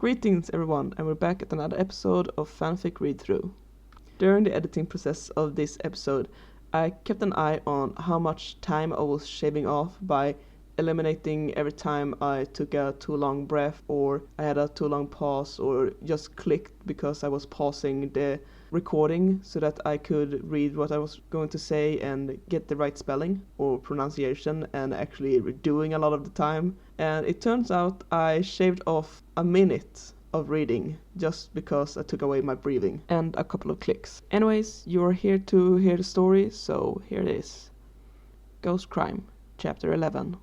Greetings everyone, and we're back at another episode of Fanfic Read-Through. During the editing process of this episode, I kept an eye on how much time I was shaving off by eliminating every time I took a too long breath, or I had a too long pause, or just clicked because I was pausing the recording so that I could read what I was going to say and get the right spelling or pronunciation, and actually doing a lot of the time. And it turns out I shaved off a minute of reading just because I took away my breathing and a couple of clicks. Anyways, you're here to hear the story, so here it is. Ghost Crime, Chapter 11.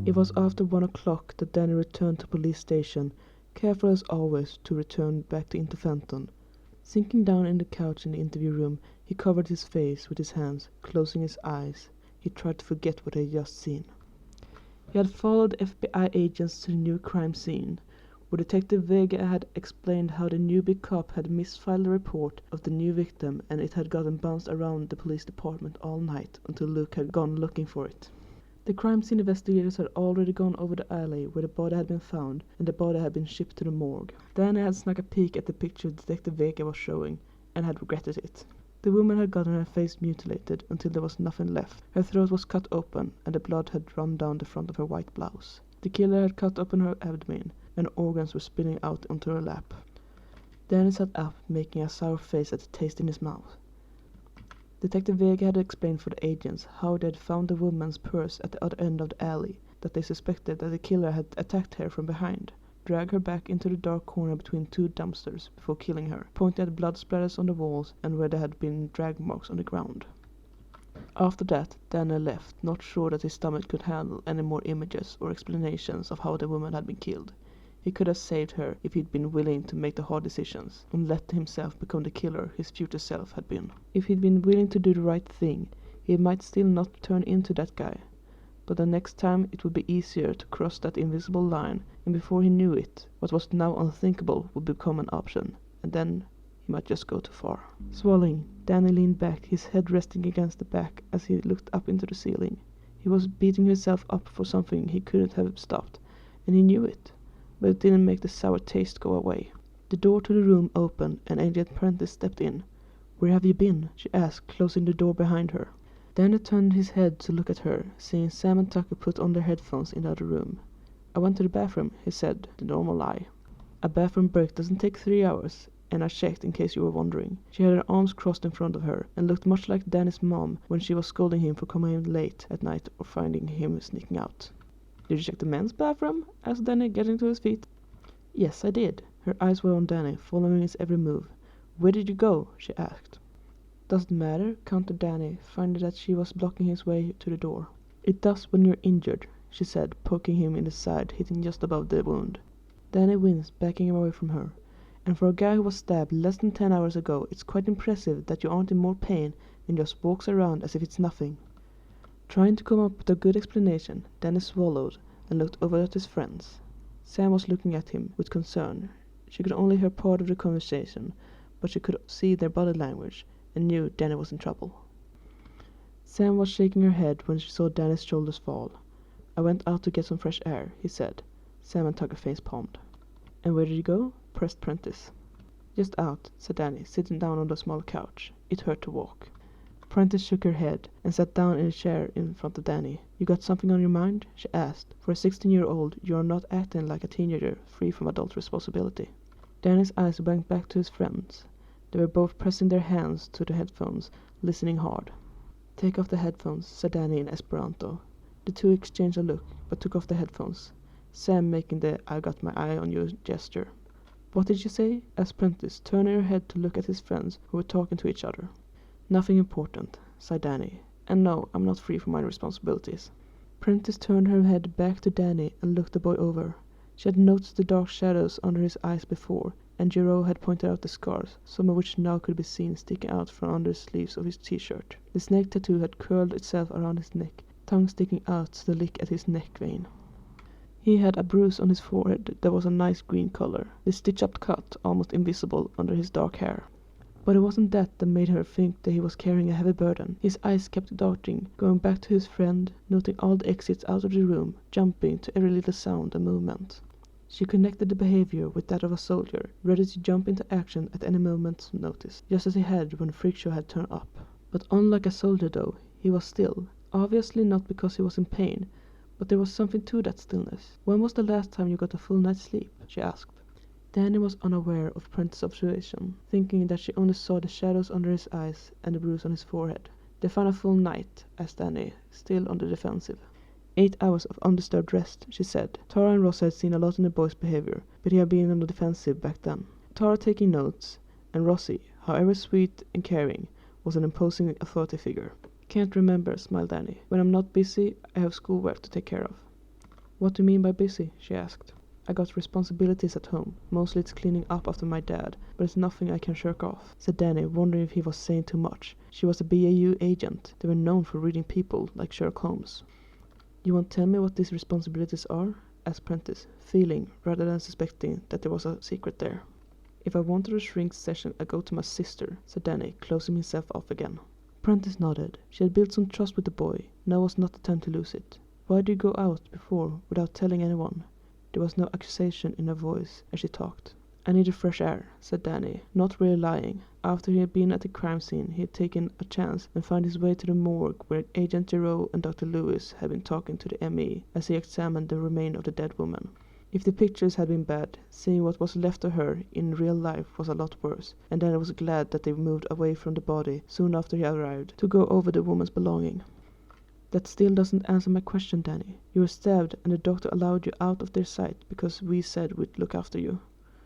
It was after 1 o'clock that Danny returned to police station, careful as always to return back to Interfenton. Sinking down in the couch in the interview room, he covered his face with his hands, closing his eyes. He tried to forget what he had just seen. He had followed FBI agents to the new crime scene, where Detective Vega had explained how the newbie cop had misfiled a report of the new victim, and it had gotten bounced around the police department all night until Luke had gone looking for it. The crime scene investigators had already gone over the alley where the body had been found, and the body had been shipped to the morgue. Danny had snuck a peek at the picture Detective Vega was showing, and had regretted it. The woman had gotten her face mutilated until there was nothing left. Her throat was cut open, and the blood had run down the front of her white blouse. The killer had cut open her abdomen, and organs were spilling out onto her lap. Danny sat up, making a sour face at the taste in his mouth. Detective Vega had explained for the agents how they had found the woman's purse at the other end of the alley, that they suspected that the killer had attacked her from behind, dragged her back into the dark corner between two dumpsters before killing her, pointing at blood splatters on the walls and where there had been drag marks on the ground. After that, Danny left, not sure that his stomach could handle any more images or explanations of how the woman had been killed. He could have saved her if he'd been willing to make the hard decisions and let himself become the killer his future self had been. If he'd been willing to do the right thing, he might still not turn into that guy. But the next time it would be easier to cross that invisible line, and before he knew it, what was now unthinkable would become an option, and then he might just go too far. Swallowing, Danny leaned back, his head resting against the back as he looked up into the ceiling. He was beating himself up for something he couldn't have stopped, and he knew it. But it didn't make the sour taste go away. The door to the room opened, and Agent Prentice stepped in. "Where have you been?" she asked, closing the door behind her. Danny turned his head to look at her, seeing Sam and Tucker put on their headphones in the other room. "I went to the bathroom," he said, the normal lie. "A bathroom break doesn't take 3 hours, and I checked in case you were wondering." She had her arms crossed in front of her, and looked much like Danny's mom when she was scolding him for coming in late at night or finding him sneaking out. "Did you check the men's bathroom?" asked Danny, getting to his feet. "Yes, I did." Her eyes were on Danny, following his every move. "Where did you go?" she asked. "Doesn't matter," countered Danny, finding that she was blocking his way to the door. "It does when you're injured," she said, poking him in the side, hitting just above the wound. Danny winced, backing away from her. "And for a guy who was stabbed less than 10 hours ago, it's quite impressive that you aren't in more pain and just walks around as if it's nothing." Trying to come up with a good explanation, Danny swallowed and looked over at his friends. Sam was looking at him with concern. She could only hear part of the conversation, but she could see their body language and knew Danny was in trouble. Sam was shaking her head when she saw Danny's shoulders fall. "I went out to get some fresh air," he said. Sam and Tucker face-palmed. "And where did you go?" pressed Prentice. "Just out," said Danny, sitting down on the small couch. It hurt to walk. Prentice shook her head and sat down in a chair in front of Danny. "You got something on your mind?" she asked. "For a 16-year-old, you are not acting like a teenager, free from adult responsibility." Danny's eyes went back to his friends. They were both pressing their hands to the headphones, listening hard. "Take off the headphones," said Danny in Esperanto. The two exchanged a look, but took off the headphones, Sam making the "I got my eye on you" gesture. "What did you say?" asked Prentice, turning her head to look at his friends, who were talking to each other. "Nothing important," sighed Danny. "And no, I'm not free from my responsibilities." Prentice turned her head back to Danny and looked the boy over. She had noticed the dark shadows under his eyes before, and Giro had pointed out the scars, some of which now could be seen sticking out from under the sleeves of his t-shirt. The snake tattoo had curled itself around his neck, tongue sticking out to lick at his neck vein. He had a bruise on his forehead that was a nice green color, the stitch-up cut almost invisible under his dark hair. But it wasn't that made her think that he was carrying a heavy burden. His eyes kept darting, going back to his friend, noting all the exits out of the room, jumping to every little sound and movement. She connected the behavior with that of a soldier, ready to jump into action at any moment's notice, just as he had when the freak show had turned up. But unlike a soldier though, he was still, obviously not because he was in pain, but there was something to that stillness. "When was the last time you got a full night's sleep?" she asked. Danny was unaware of Prentice's observation, thinking that she only saw the shadows under his eyes and the bruise on his forehead. "Define a full night," asked Danny, still on the defensive. 8 hours of undisturbed rest, she said. Tara and Ross had seen a lot in the boy's behavior, but he had been on the defensive back then. Tara taking notes, and Rossi, however sweet and caring, was an imposing authority figure. "Can't remember," smiled Danny. "When I'm not busy, I have schoolwork to take care of." "What do you mean by busy?" she asked. "I got responsibilities at home. Mostly it's cleaning up after my dad, but it's nothing I can shirk off," said Danny, wondering if he was saying too much. She was a BAU agent. They were known for reading people like Sherlock Holmes. "You won't tell me what these responsibilities are?" asked Prentice, feeling, rather than suspecting, that there was a secret there. "If I wanted a shrink session, I'd go to my sister," said Danny, closing himself off again. Prentice nodded. She had built some trust with the boy. Now was not the time to lose it. "Why did you go out before without telling anyone?" There was no accusation in her voice as she talked. "I needed fresh air," said Danny, not really lying. After he had been at the crime scene, he had taken a chance and found his way to the morgue where Agent Giroux and Dr. Lewis had been talking to the ME as he examined the remains of the dead woman. If the pictures had been bad, seeing what was left of her in real life was a lot worse, and Danny was glad that they moved away from the body soon after he arrived to go over the woman's belongings. "That still doesn't answer my question, Danny. You were stabbed and the doctor allowed you out of their sight because we said we'd look after you."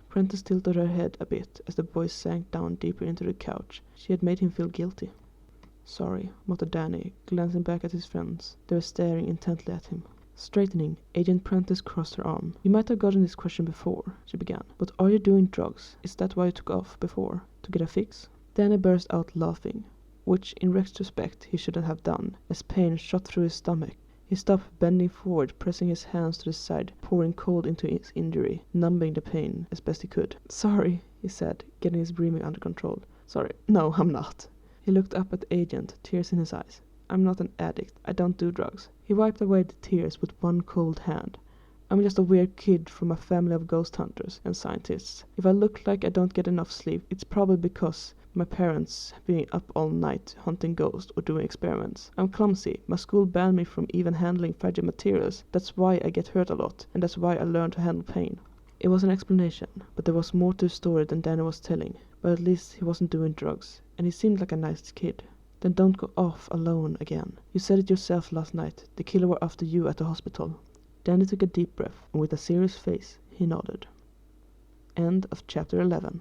Prentice tilted her head a bit as the boy sank down deeper into the couch. She had made him feel guilty. "Sorry," muttered Danny, glancing back at his friends. They were staring intently at him. Straightening, Agent Prentice crossed her arm. "You might have gotten this question before," she began. "But are you doing drugs? Is that why you took off before? To get a fix?" Danny burst out laughing, which in retrospect he shouldn't have done, as pain shot through his stomach. He stopped, bending forward, pressing his hands to the side, pouring cold into his injury, numbing the pain as best he could. "Sorry," he said, getting his breathing under control. "Sorry. No, I'm not." He looked up at the agent, tears in his eyes. "I'm not an addict. I don't do drugs." He wiped away the tears with one cold hand. "I'm just a weird kid from a family of ghost hunters and scientists. If I look like I don't get enough sleep, it's probably because my parents being up all night hunting ghosts or doing experiments. I'm clumsy. My school banned me from even handling fragile materials. That's why I get hurt a lot, and that's why I learned to handle pain." It was an explanation, but there was more to the story than Danny was telling. But at least he wasn't doing drugs, and he seemed like a nice kid. "Then don't go off alone again. You said it yourself last night. The killer were after you at the hospital." Danny took a deep breath, and with a serious face, he nodded. End of chapter 11.